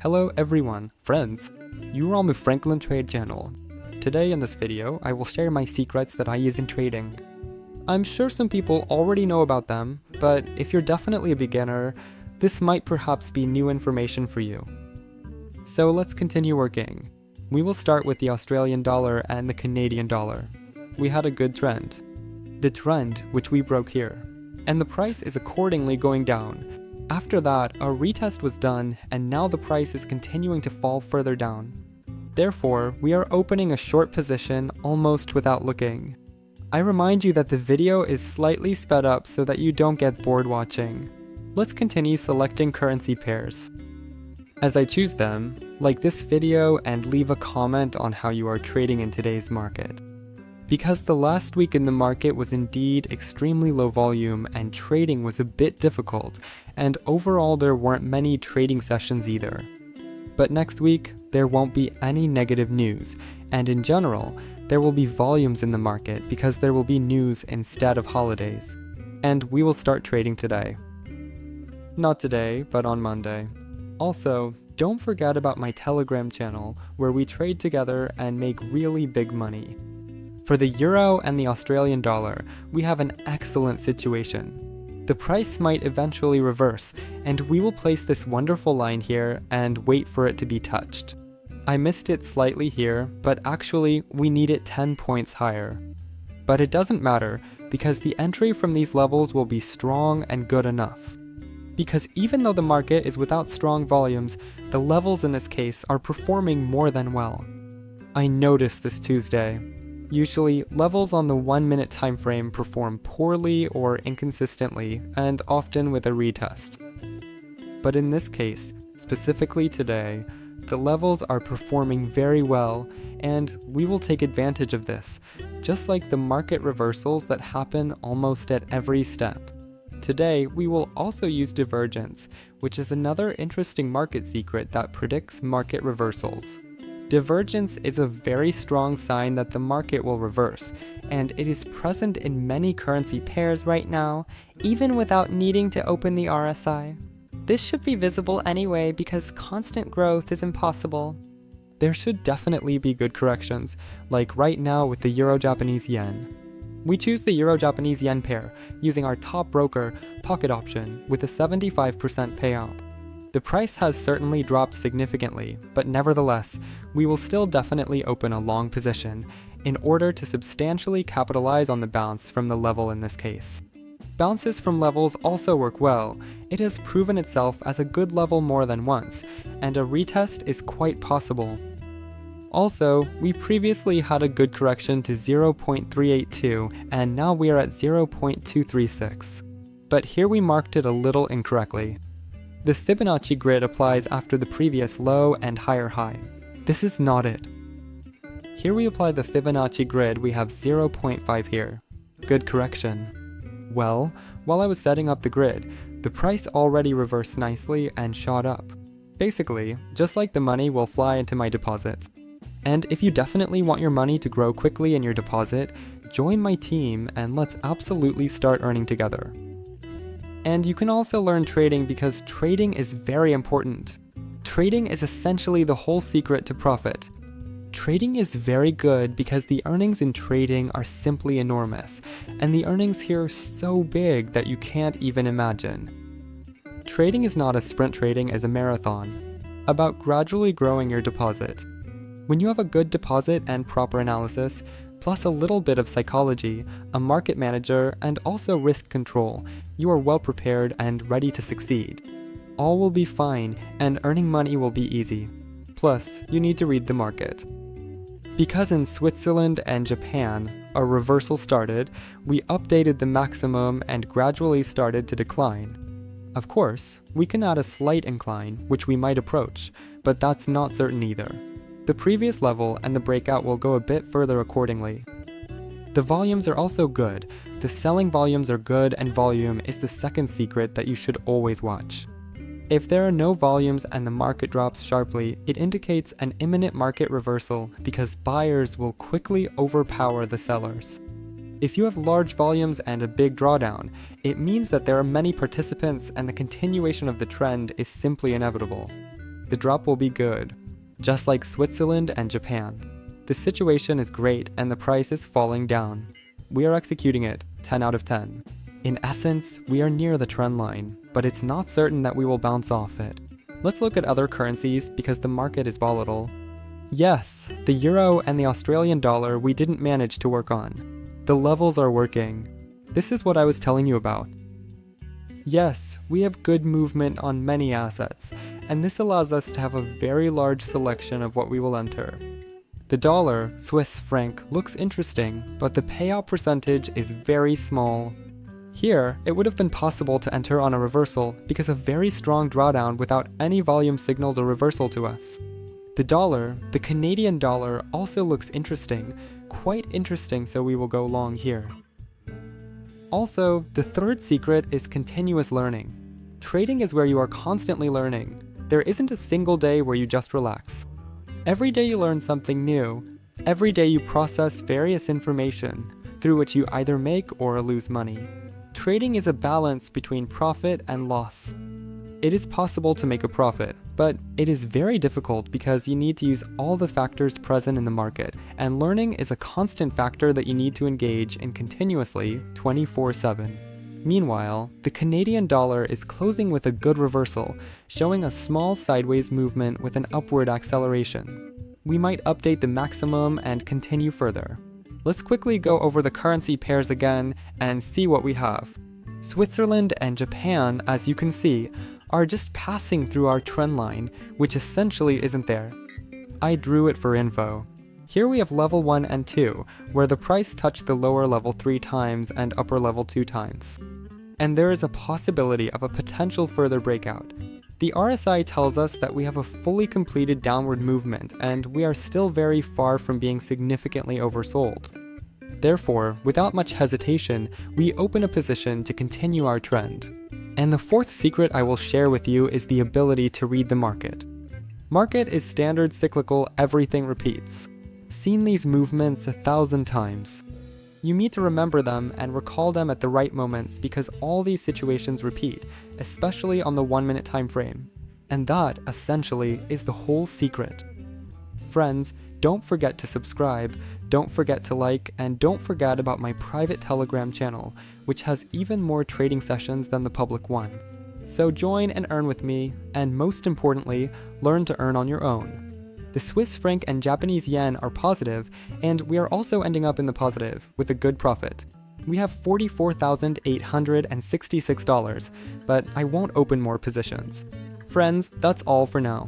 Hello everyone, friends! You are on the Franklin Trade channel. Today in this video, I will share my secrets that I use in trading. I'm sure some people already know about them, but if you're definitely a beginner, this might perhaps be new information for you. So let's continue working. We will start with the Australian dollar and the Canadian dollar. We had a good trend. The trend which we broke here. And the price is accordingly going down. After that, a retest was done, and now the price is continuing to fall further down. Therefore, we are opening a short position almost without looking. I remind you that the video is slightly sped up so that you don't get bored watching. Let's continue selecting currency pairs. As I choose them, like this video and leave a comment on how you are trading in today's market. Because the last week in the market was indeed extremely low volume and trading was a bit difficult, and overall there weren't many trading sessions either. But next week, there won't be any negative news, and in general, there will be volumes in the market because there will be news instead of holidays. And we will start trading today. Not today, but on Monday. Also, don't forget about my Telegram channel where we trade together and make really big money. For the euro and the Australian dollar, we have an excellent situation. The price might eventually reverse, and we will place this wonderful line here and wait for it to be touched. I missed it slightly here, but actually we need it 10 points higher. But it doesn't matter, because the entry from these levels will be strong and good enough. Because even though the market is without strong volumes, the levels in this case are performing more than well. I noticed this Tuesday. Usually, levels on the 1 minute time frame perform poorly or inconsistently, and often with a retest. But in this case, specifically today, the levels are performing very well, and we will take advantage of this, just like the market reversals that happen almost at every step. Today, we will also use divergence, which is another interesting market secret that predicts market reversals. Divergence is a very strong sign that the market will reverse, and it is present in many currency pairs right now, even without needing to open the RSI. This should be visible anyway because constant growth is impossible. There should definitely be good corrections, like right now with the Euro-Japanese Yen. We choose the Euro-Japanese Yen pair using our top broker, Pocket Option, with a 75% payout. The price has certainly dropped significantly, but nevertheless, we will still definitely open a long position in order to substantially capitalize on the bounce from the level in this case. Bounces from levels also work well. It has proven itself as a good level more than once, and a retest is quite possible. Also, we previously had a good correction to 0.382, and now we are at 0.236. But here we marked it a little incorrectly. The Fibonacci grid applies after the previous low and higher high. This is not it. Here we apply the Fibonacci grid, we have 0.5 here. Good correction. Well, while I was setting up the grid, the price already reversed nicely and shot up. Basically, just like the money will fly into my deposit. And if you definitely want your money to grow quickly in your deposit, join my team and let's absolutely start earning together. And you can also learn trading because trading is very important. Trading is essentially the whole secret to profit. Trading is very good because the earnings in trading are simply enormous, and the earnings here are so big that you can't even imagine. Trading is not as sprint trading as a marathon, about gradually growing your deposit. When you have a good deposit and proper analysis, plus a little bit of psychology, a market manager, and also risk control, you are well prepared and ready to succeed. All will be fine, and earning money will be easy. Plus, you need to read the market. Because in Switzerland and Japan, a reversal started, we updated the maximum and gradually started to decline. Of course, we can add a slight incline, which we might approach, but that's not certain either. The previous level and the breakout will go a bit further accordingly. The volumes are also good. The selling volumes are good, and volume is the second secret that you should always watch. If there are no volumes and the market drops sharply, it indicates an imminent market reversal because buyers will quickly overpower the sellers. If you have large volumes and a big drawdown, it means that there are many participants and the continuation of the trend is simply inevitable. the drop will be good, just like Switzerland and Japan. The situation is great and the price is falling down. We are executing it, 10 out of 10. In essence, we are near the trend line, but it's not certain that we will bounce off it. Let's look at other currencies because the market is volatile. Yes, the euro and the Australian dollar we didn't manage to work on. The levels are working. This is what I was telling you about. Yes, we have good movement on many assets, and this allows us to have a very large selection of what we will enter. The dollar, Swiss franc, looks interesting, but the payout percentage is very small. Here, it would have been possible to enter on a reversal because of very strong drawdown without any volume signals or reversal to us. The dollar, the Canadian dollar, also looks interesting, quite interesting, so we will go long here. Also, the third secret is continuous learning. Trading is where you are constantly learning. There isn't a single day where you just relax. Every day you learn something new. Every day you process various information, through which you either make or lose money. Trading is a balance between profit and loss. It is possible to make a profit, but it is very difficult because you need to use all the factors present in the market, and learning is a constant factor that you need to engage in continuously 24/7. Meanwhile, the Canadian dollar is closing with a good reversal, showing a small sideways movement with an upward acceleration. We might update the maximum and continue further. Let's quickly go over the currency pairs again and see what we have. Switzerland and Japan, as you can see, are just passing through our trend line, which essentially isn't there. I drew it for info. Here we have level 1 and 2, where the price touched the lower level 3 times and upper level 2 times. And there is a possibility of a potential further breakout. The RSI tells us that we have a fully completed downward movement, and we are still very far from being significantly oversold. Therefore, without much hesitation, we open a position to continue our trend. And the fourth secret I will share with you is the ability to read the market. Market is standard cyclical, everything repeats. Seen these movements 1,000 times. You need to remember them and recall them at the right moments because all these situations repeat, especially on the 1 minute time frame. And that, essentially, is the whole secret. Friends, don't forget to subscribe, don't forget to like, and don't forget about my private Telegram channel, which has even more trading sessions than the public one. So join and earn with me, and most importantly, learn to earn on your own. The Swiss franc and Japanese yen are positive, and we are also ending up in the positive, with a good profit. We have $44,866, but I won't open more positions. Friends, that's all for now.